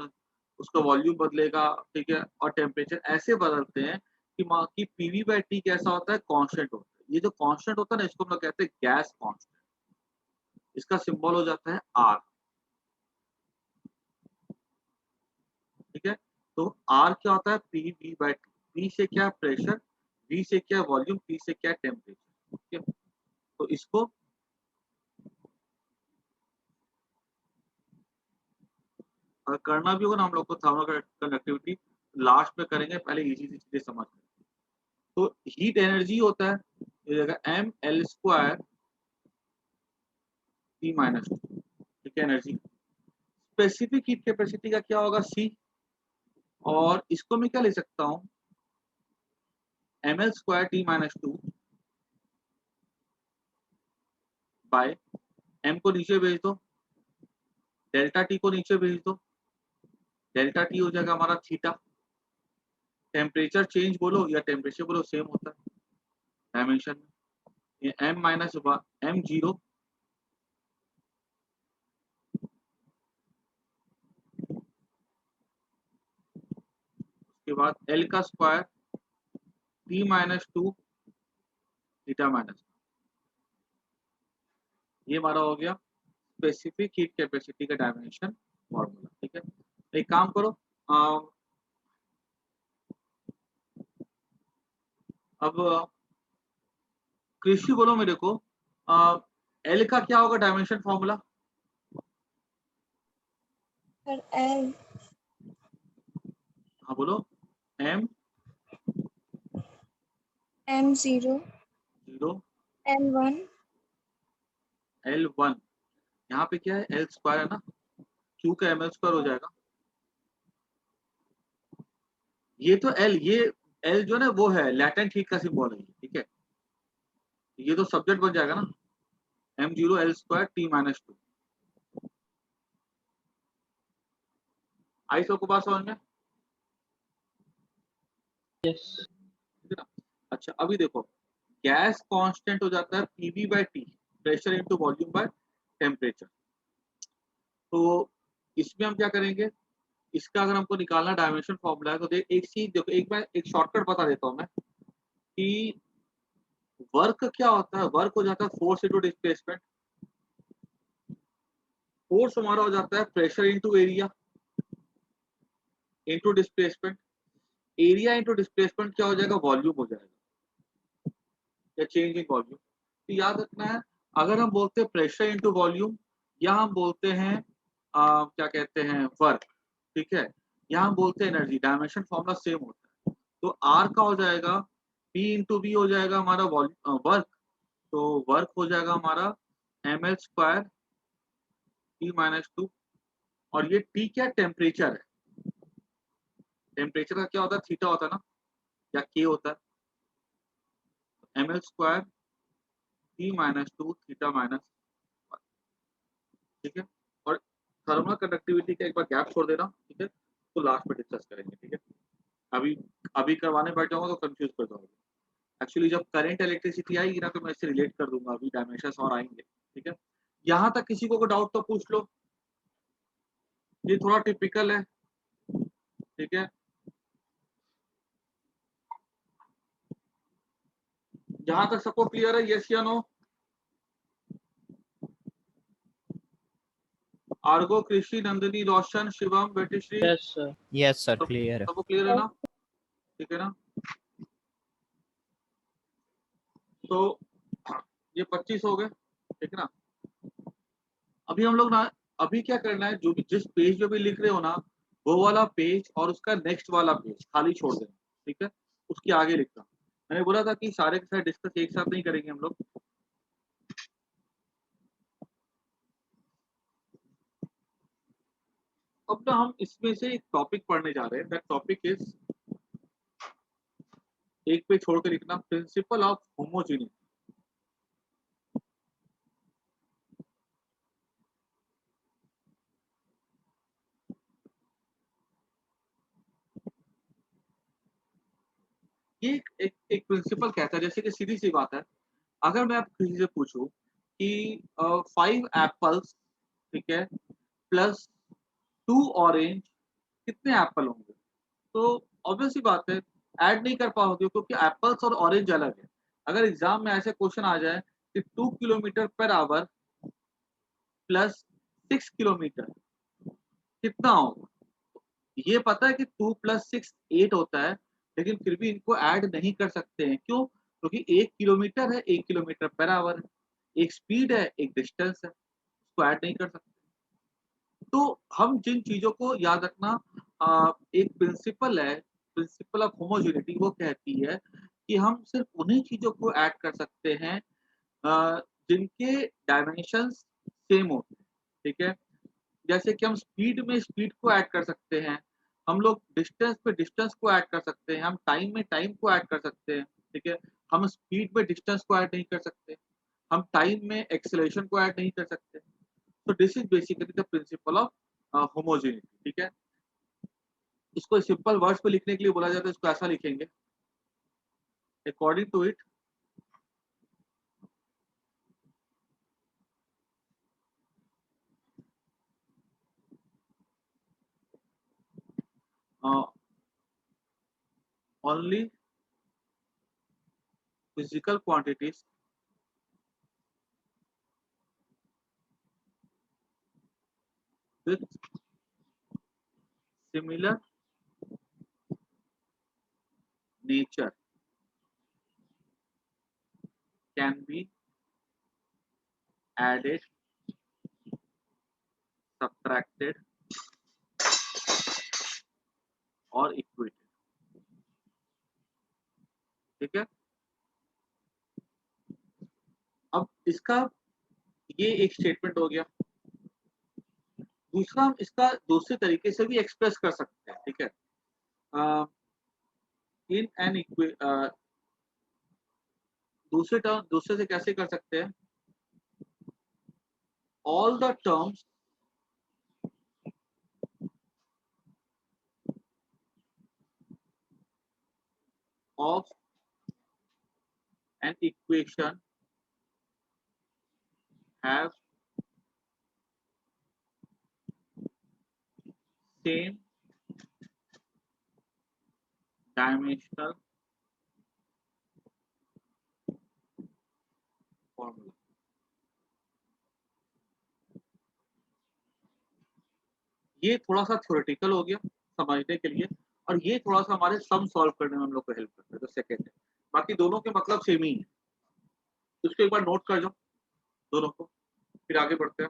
उसका वॉल्यूम बदलेगा, ठीक है, और टेम्परेचर ऐसे बदलते हैं कि पीवी बाय टी कैसा होता है, कांस्टेंट होता है। ये जो कांस्टेंट होता है ना, इसको हम लोग कहते हैं गैस कांस्टेंट। इसका सिंबल हो जाता है आर, ठीक है। तो आर क्या होता है, P V by T. P से क्या प्रेशर, वी से क्या वॉल्यूम, टी से क्या टेम्परेचर, ठीक है। तो इसको अगर करना भी होगा ना हम लोग को थर्मल कंडक्टिविटी लास्ट में करेंगे, पहले इजी सी चीजें समझ लें। तो हीट एनर्जी होता है, ये जगह M L square T minus two, ठीक है, एनर्जी। स्पेसिफिक हीट कैपेसिटी का क्या होगा, सी, और इसको मैं क्या ले सकता हूँ, M L square T minus two by M को नीचे भेज दो, डेल्टा टी को नीचे भेज दो, डेल्टा टी हो जाएगा हमारा थीटा। टेम्परेचर चेंज बोलो या टेम्परेचर बोलो सेम होता है डायमेंशन में। ये एम माइनस एम जीरो के बाद एल का square T minus two theta minus, ये हमारा हो गया स्पेसिफिक हीट कैपेसिटी का डायमेंशन फॉर्मूला, ठीक है। एक काम करो, अब कृषि बोलो मेरे को, एल का क्या होगा डायमेंशन फॉर्मूला, सर एल, हाँ बोलो, M M zero, zero L one, L one, यहाँ पे क्या है, एल स्क्वायर है ना, क्यू का एम एल स्क्वायर हो जाएगा। ये तो एल, ये एल जो है ना वो है लैटेंट हीट का सिंबल है, ठीक है, ये तो सब्जेक्ट बन जाएगा ना, M zero L square T minus two. आई सबको बात समझ में, यस ठीक है ना। अच्छा अभी देखो, गैस कांस्टेंट हो जाता है PV by T, pressure into volume by temperature. तो इसमें हम क्या करेंगे, इसका अगर हमको निकालना डायमेंशन फॉर्मूला है तो देख एक चीज देखो, एक बार एक शॉर्टकट बता देता हूं मैं कि वर्क क्या होता है, वर्क हो जाता है फोर्स इनटू डिस्प्लेसमेंट। फोर्स हमारा हो जाता है pressure into area into displacement. Area into displacement क्या हो जाएगा, वॉल्यूम हो जाएगा, या चेंज इन वॉल्यूम। तो याद रखना है, अगर हम बोलते हैं प्रेशर इनटू वॉल्यूम, या हम बोलते हैं क्या कहते हैं वर्क, ठीक है, या हम बोलते हैं एनर्जी, डायमेंशन फॉर्मूला सेम होता है। तो आर का हो जाएगा पी इंटू बी, हो जाएगा हमारा वर्क, तो वर्क हो जाएगा हमारा M L square T minus two, और ये टी क्या टेम्परेचर है, टेम्परेचर का क्या होता है, थीटा होता है ना, या के होता है, M L square T minus two theta minus, ठीक है। और थर्मल कंडक्टिविटी का एक बार गैप छोड़ देना, ठीक है, तो लास्ट में डिस्कस करेंगे, ठीक है। अभी अभी करवाने बैठ जाऊंगा तो कंफ्यूज कर जाओगे। एक्चुअली जब करंट इलेक्ट्रिसिटी आएगी ना तो मैं इससे रिलेट कर दूंगा, अभी डायमेंशंस और आएंगे, ठीक है। यहाँ तक किसी को डाउट तो पूछ लो, ये थोड़ा टिपिकल है, ठीक है। जहां तक सबको क्लियर है, यस या नो, आर्गो, कृषि, नंदिनी, रोशन, शिवम, बेटीश्री, yes sir yes sir, clear है। सबको क्लियर है ना, ठीक है ना। तो ये 25 हो गए, ठीक है ना। अभी हम लोग ना, अभी क्या करना है, जो भी जिस पेज पे भी लिख रहे हो ना, वो वाला पेज और उसका नेक्स्ट वाला पेज खाली छोड़ देना, ठीक है, उसके आगे लिखना। मैंने बोला था कि सारे के सारे डिस्कस एक साथ नहीं करेंगे हम लोग, अब ना हम इसमें से एक टॉपिक पढ़ने जा रहे हैं, दैट टॉपिक इज, एक पे छोड़ के लिखना, प्रिंसिपल ऑफ होमोजेनिटी। ये एक प्रिंसिपल कहता है, जैसे कि सीधी सी बात है, अगर मैं आप किसी से पूछूं कि 5 एप्पल्स, ठीक है, प्लस 2 ऑरेंज, कितने एप्पल होंगे, तो ऑब्वियस सी बात है ऐड नहीं कर पाओगे, क्योंकि एप्पल्स और ऑरेंज अलग है। अगर एग्जाम में ऐसे क्वेश्चन आ जाए कि 2 kilometre per hour plus 6 kilometre, कितना होगा, ये पता है कि 2 + 6 8 होता है, लेकिन फिर भी इनको ऐड नहीं कर सकते हैं, क्यों, क्योंकि 1 किलोमीटर है, 1 किलोमीटर पर आवर है, एक स्पीड है, एक डिस्टेंस है, उसको ऐड नहीं कर सकते। तो हम जिन चीजों को याद रखना, एक प्रिंसिपल है, प्रिंसिपल ऑफ होमोजेनिटी, वो कहती है कि हम सिर्फ उन्हीं चीजों को ऐड कर सकते हैं जिनके डायमेंशंस सेम होते हैं, ठीक है। जैसे कि हम स्पीड में स्पीड को ऐड कर सकते हैं, हम लोग डिस्टेंस पे डिस्टेंस को ऐड कर सकते हैं, हम टाइम में टाइम को ऐड कर सकते हैं, ठीक है। हम स्पीड में डिस्टेंस को ऐड नहीं कर सकते, हम टाइम में एक्सेलरेशन को ऐड नहीं कर सकते। तो this is basically the principal of homogeneity, ठीक है। इसको सिंपल वर्ड्स पे लिखने के लिए बोला जाता है, इसको ऐसा लिखेंगे, according to it, only physical quantities with similar nature can be added, subtracted और equated, ठीक है। अब इसका ये एक स्टेटमेंट हो गया। दूसरा, हम इसका दूसरे तरीके से भी एक्सप्रेस कर सकते हैं, ठीक है। इन एन दूसरे से कैसे कर सकते हैं, all the terms of an equation have same dimensional formula। ये थोड़ा सा थ्योरेटिकल हो गया समझने के लिए, और ये थोड़ा सा हमारे सम सॉल्व करने में हम लोग को हेल्प करता है, जो सेकंड है। बाकी दोनों के मतलब सेम ही है, इसको एक बार नोट कर जाओ दोनों को, फिर आगे बढ़ते हैं।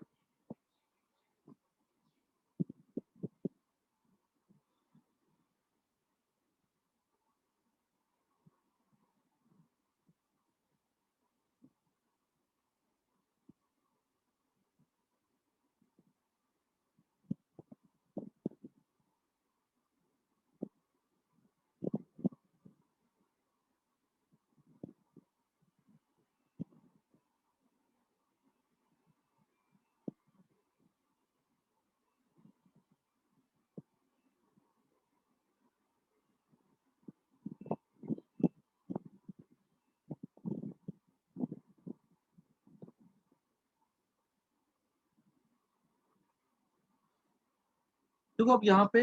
देखो अब यहाँ पे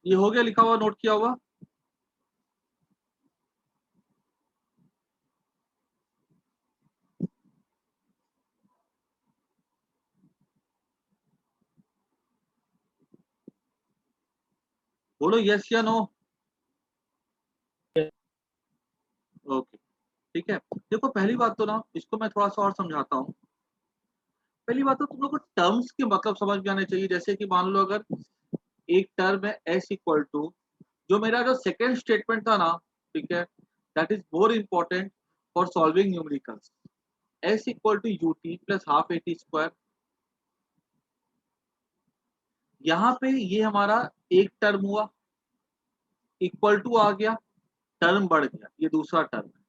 ये हो गया लिखा हुआ, नोट किया हुआ। बोलो यस या नो। ओके, ठीक है। देखो पहली बात तो ना, इसको मैं थोड़ा सा और समझाता हूँ। पहली बात तो तुम लोग को टर्म्स के मतलब समझ में आने चाहिए। जैसे कि मान लो अगर एक टर्म है s इक्वल टू, जो मेरा जो सेकेंड स्टेटमेंट था ना, ठीक है, that is more important for solving numericals, s equal to ut plus half at square. यहाँ पे ये हमारा एक टर्म हुआ, इक्वल टू आ गया, टर्म बढ़ गया, ये दूसरा टर्म है,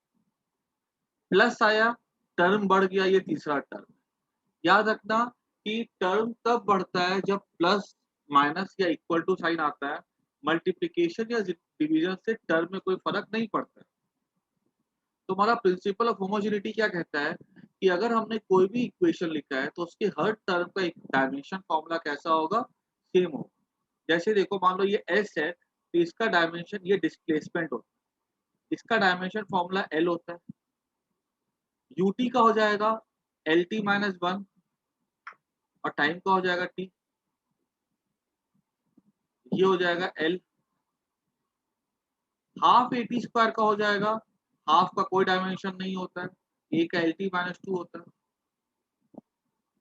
प्लस आया, टर्म बढ़ गया, ये तीसरा टर्म है। याद रखना कि टर्म तब बढ़ता है जब प्लस माइनस या इक्वल टू साइन आता है, मल्टीप्लिकेशन या डिवीजन से टर्म में कोई फर्क नहीं पड़ता है। तो हमारा प्रिंसिपल ऑफ होमोजेनिटी क्या कहता है कि अगर हमने कोई भी इक्वेशन लिखा है तो उसके हर टर्म का एक डायमेंशन फॉर्मूला कैसा होगा, सेम होगा। जैसे देखो मान लो ये एस है, तो इसका डायमेंशन, ये डिस्प्लेसमेंट होता है, इसका डायमेंशन फॉर्मूला एल होता है। यूटी का हो जाएगा एल टी माइनस वन, और टाइम का हो जाएगा टी, ये हो जाएगा L. Half A T square का हो जाएगा, हाफ का कोई डायमेंशन नहीं होता है, ए का एल टी माइनस टू होता है,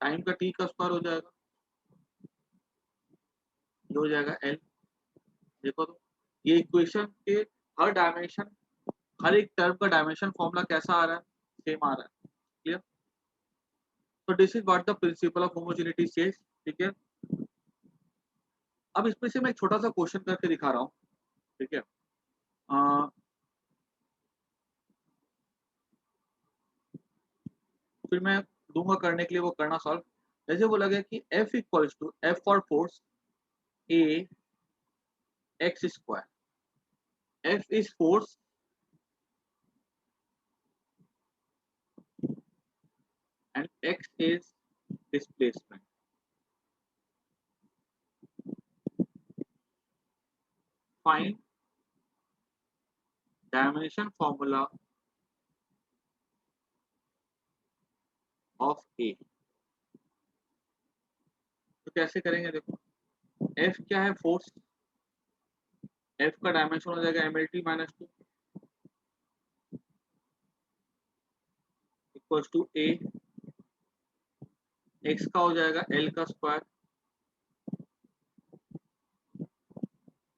टाइम का टी का स्क्वायर हो जाएगा, ये हो जाएगा एल। देखो तो ये इक्वेशन के हर डायमेंशन, हर एक टर्म का डायमेंशन फॉर्मूला कैसा आ रहा है, सेम आ रहा है। क्लियर? तो this is what the principal of homogeneity says. ठीक है, अब इसमें से मैं एक छोटा सा क्वेश्चन करके दिखा रहा हूँ। ठीक है, फिर मैं दूंगा करने के लिए, वो करना सॉल्व। जैसे बोला गया कि F equals to F for force A x square, F is force and x is displacement. Find dimension formula of A। तो कैसे करेंगे, देखो F क्या है, फोर्स, F का डायमेंशन हो जाएगा MLT minus two equals to A, x का हो जाएगा L का square,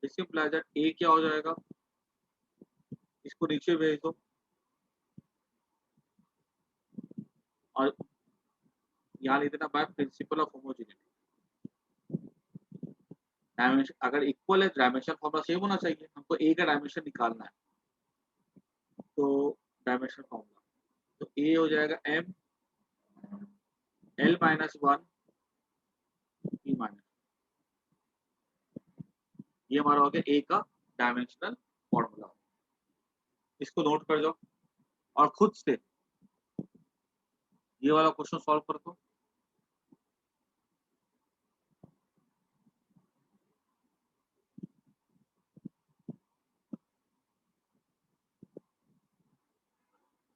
this implies that A क्या हो जाएगा, इसको नीचे भेज दो, और यहाँ लिख देना by principle of homogeneity. Dimension अगर इक्वल है, डायमेंशन फॉर्मूला सेम होना चाहिए, हमको A का डायमेंशन निकालना है, तो डायमेंशन फॉर्मूला, तो A हो जाएगा M L minus one E minus, ये हमारा हो गया A का डायमेंशनल फॉर्मूला। इसको नोट कर जाओ और खुद से ये वाला क्वेश्चन सॉल्व कर दो।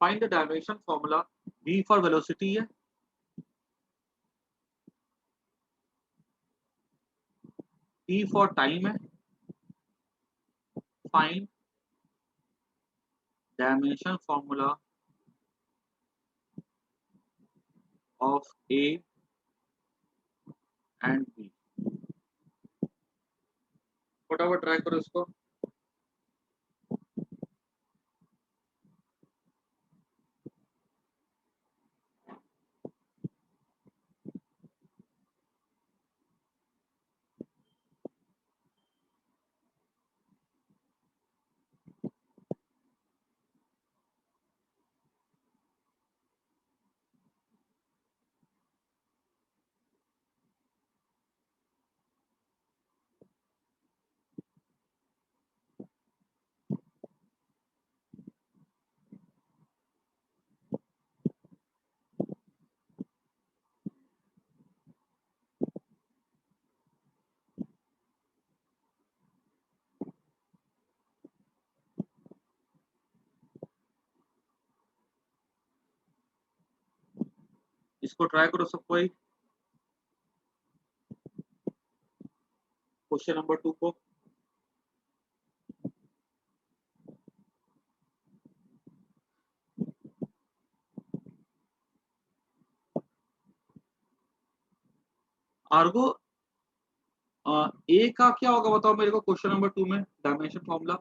Find the dimension formula, V for velocity है, T फॉर टाइम है, find dimension formula of A and B। फटाफट ट्राई करो इसको। इसको ट्राई करो सब कोई, क्वेश्चन नंबर 2 को। आर्गो A का क्या होगा बताओ मेरे को, क्वेश्चन नंबर 2 में dimension formula.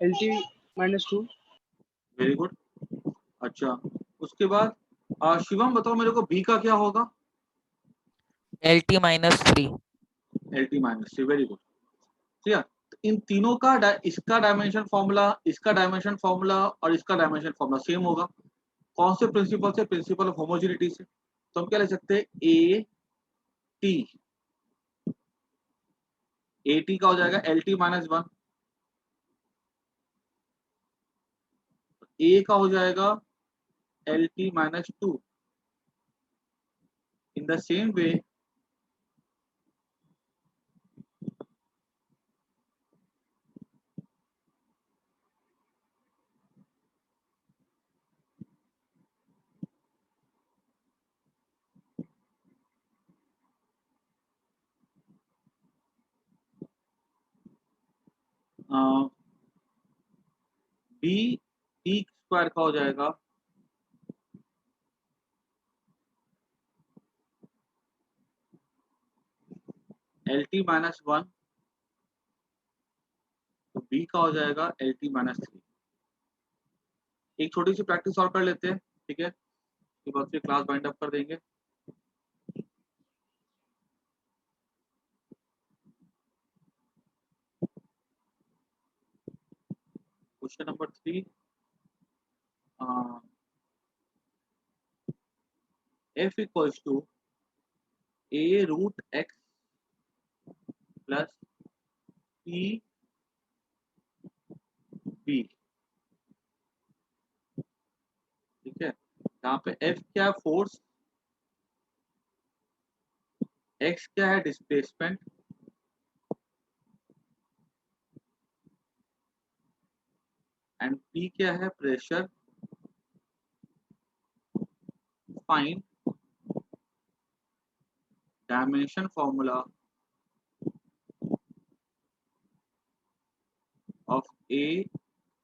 LT minus 2। Very good. अच्छा, उसके बाद शिवम बताओ मेरे को बी का क्या होगा? LT minus 3. LT minus 3, very good. ठीक है, तो इन तीनों का इसका डायमेंशन फॉर्मूला, इसका डायमेंशन फॉर्मूला और इसका डायमेंशन फॉर्मूला सेम होगा। कौन से प्रिंसिपल से? प्रिंसिपल ऑफ होमोजेनिटी से। तो हम क्या लिख सकते हैं? ए टी का हो जाएगा LT माइनस 1, ए का हो जाएगा LT minus 2। In the same way B T square का हो जाएगा LT माइनस 1, तो बी का हो जाएगा LT माइनस 3। एक छोटी सी प्रैक्टिस और कर लेते हैं, ठीक है, उसके बाद फिर क्लास वाइंड अप कर देंगे। Question number 3, f equals to a root x plus p b। ठीक है, यहाँ पे f क्या है? फोर्स, x क्या है? डिस्प्लेसमेंट, एंड p क्या है? Pressure. Find dimension formula of a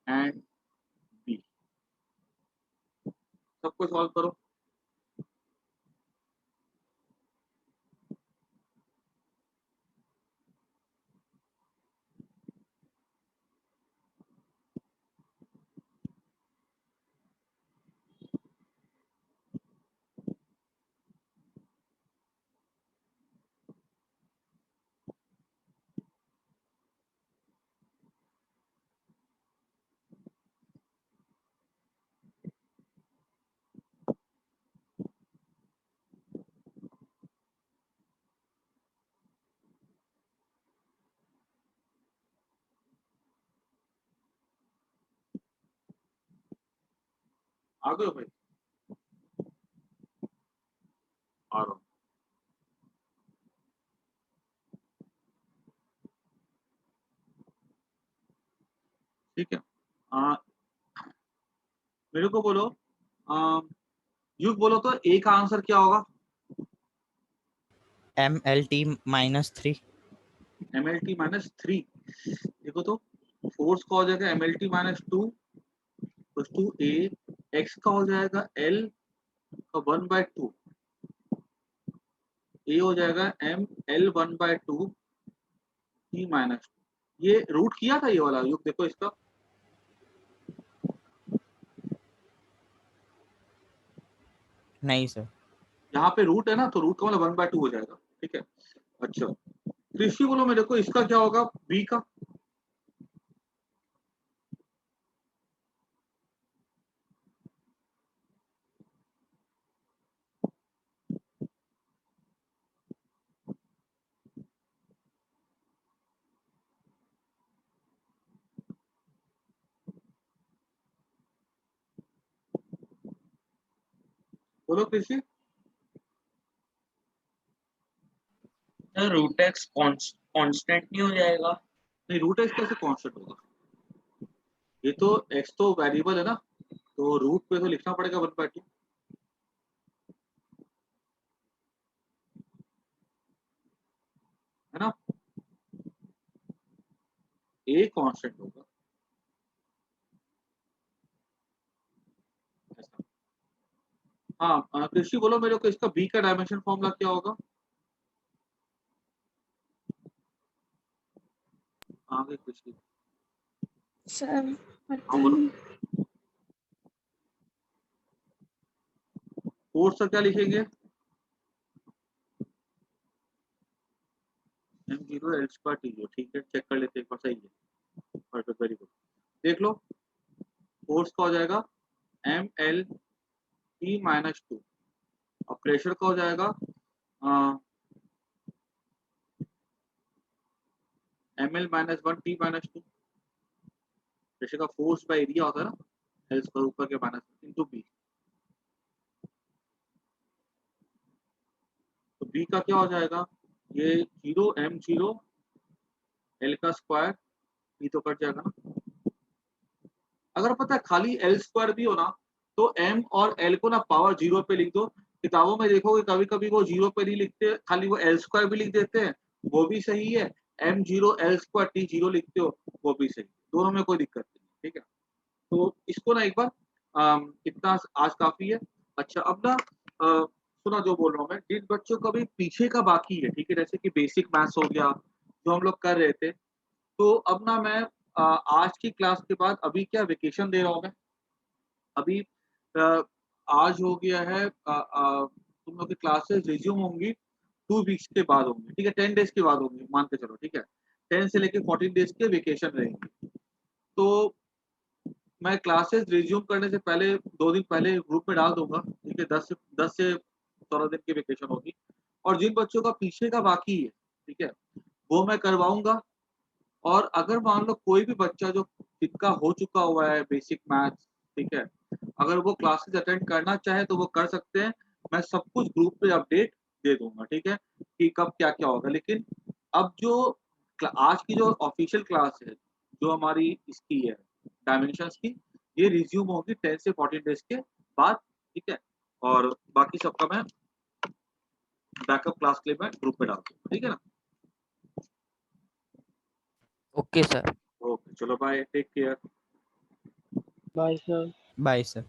and b। सबको सॉल्व करो। आ गए भाई? आ रहा हूँ। ठीक है, मेरे को बोलो, युग बोलो तो ए का आंसर क्या होगा? MLT minus 3. MLT minus 3। देखो तो फोर्स का हो जाएगा MLT minus 2 plus 2a, x का हो जाएगा L का 1/2, a हो जाएगा ML 1/2 t माइनस 2। ये रूट किया था ये वाला युग, देखो इसका नहीं सर। यहाँ पे रूट है ना, तो रूट का मतलब 1/2 हो जाएगा। ठीक है, अच्छा कृषि बोलो मेरे को इसका क्या होगा? बी का। बोलो कृषि। तो रूट एक्स कांस्टेंट नहीं हो जाएगा? नहीं, रूट एक्स कैसे कांस्टेंट होगा? ये तो एक्स तो वेरिएबल है ना, तो रूट पे तो लिखना पड़ेगा 1/2, है ना। ए कांस्टेंट होगा ऐसा। हाँ कृषि बोलो मेरे को इसका बी का डायमेंशन फॉर्मूला क्या होगा? आगे कृषि। सर हाँ पता बोलो। नहीं। फोर्स का क्या लिखेंगे, m0 L स्क्वायर T0, ठीक है, चेक कर लेते हैं एक बार, सही है, परफेक्ट, वेरी गुड। देख लो फोर्स का हो जाएगा ml T माइनस 2 और प्रेशर का हो जाएगा ml minus 1 T minus 2। Pressure का फोर्स बाय एरिया होता है ना, एल स्क्वायर ऊपर के माइनस इनटू बी। तो बी का क्या हो जाएगा, ये 0 m0 L का स्क्वायर, बी तो कट जाएगा ना। अगर पता है खाली L स्क्वायर भी हो ना तो m और L को ना पावर 0 पे लिख दो। किताबों में देखोगे कभी कभी वो 0 पे नहीं लिखते, खाली वो L स्क्वायर भी लिख देते हैं, वो भी सही है। m0 L स्क्वायर T0 लिखते हो, वो भी सही, दोनों में कोई दिक्कत नहीं, ठीक है। तो इसको ना एक बार इतना आज काफी है। अच्छा अब ना सुना जो बोल रहा हूँ मैं, जिन बच्चों का भी पीछे का बाकी है, ठीक है, जैसे कि बेसिक मैथ्स हो गया जो हम लोग कर रहे थे, तो अब ना मैं आज की क्लास के बाद अभी क्या वेकेशन दे रहा हूँ मैं, अभी आज हो गया है, तुम लोग की क्लासेस रिज्यूम होंगी 2 वीक्स के बाद होंगी, ठीक है, 10 डेज के बाद होंगी मान के चलो, ठीक है, 10 से लेके 14 डेज के वेकेशन रहेंगे। तो मैं क्लासेस रिज्यूम करने से पहले 2 दिन पहले ग्रुप में डाल दूंगा, ठीक है, 10 से 14 दिन की वेकेशन होगी। और जिन बच्चों का पीछे का बाकी है, ठीक है, वो मैं करवाऊंगा। और अगर मान लो कोई भी बच्चा जो जिसका हो चुका हुआ है बेसिक मैथ्स, ठीक है, अगर वो क्लासेस अटेंड करना चाहे तो वो कर सकते हैं। मैं सब कुछ ग्रुप पे अपडेट दे दूंगा, ठीक है, कि कब क्या क्या होगा। लेकिन अब जो आज की जो ऑफिशियल क्लास है, जो हमारी इसकी है डायमेंशंस की, ये रिज्यूम होगी 10 से 14 डेज के बाद, ठीक है। और बाकी सबका मैं बैकअप क्लास के लिए मैं ग्रुप पे डाल दूंगा, ठीक है ना। Okay, sir. ओके चलो bye, take care. Bye sir. Bye sir.